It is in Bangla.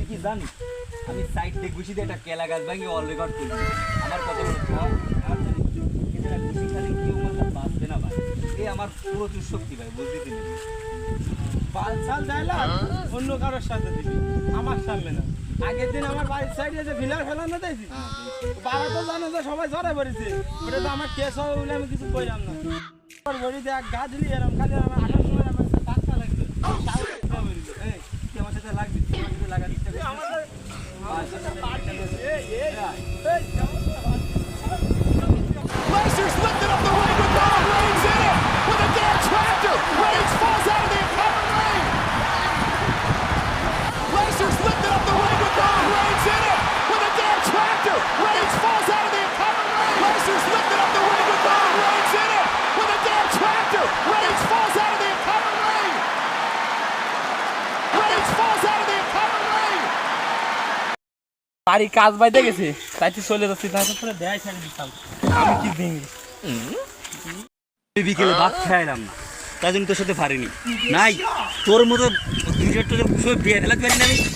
তুই কি জানিস আমি সাইড দিয়ে ঘুষি দিয়ে একটা কেলা গাছ ভাঙি অল রেকর্ড করি আমার কত বড় খাওয়া আর জানিস এটা ঘুষি খালি কেউ মাথা বাঁচবে না ভাই এই আমার প্রচুর শক্তি ভাই বুঝলি তুমি বাল সাল যাইলা অন্য কারোর সাথে দিবি আমার সামনে না আগের দিন আমার বাড়ির সাইডে যে ভিলার ফেলানো দিয়েছি বাবা তো জানে যে সবাই জ্বরে পড়েছে ওটা তো আমার কেস হবে বলে আমি কিছু কইলাম না আমার বড়িতে এক গা দিলি এরম খালি আমার আসার সময় আমার টাকা লাগবে এই তুই আমার সাথে লাগবি তুই আমার সাথে লাগার চেষ্টা করছিস Racers lifted up the ring with Roman Reigns in it with a damn tractor. Reigns falls out of the apparent ring. Racers lifted up the ring with Roman Reigns in it with a damn tractor. Reigns falls out of the apparent ring. Racers lifted up the ring with Roman Reigns in it with a damn tractor. Reigns falls out of the apparent ring. Reigns falls out of the apparent ring. বাড়ি কাজ বাইতে গেছে তাই তুই চলে যাচ্ছিস তারপর তোরা দেয় ছেড়ে দিতাম আমি কি দিন বিকেলে ভাত খাইলাম না তাই জন্য তোর সাথে পারিনি নাই তোর মতো দুই চারটা বিয়ে ফেলাতে পারি না আমি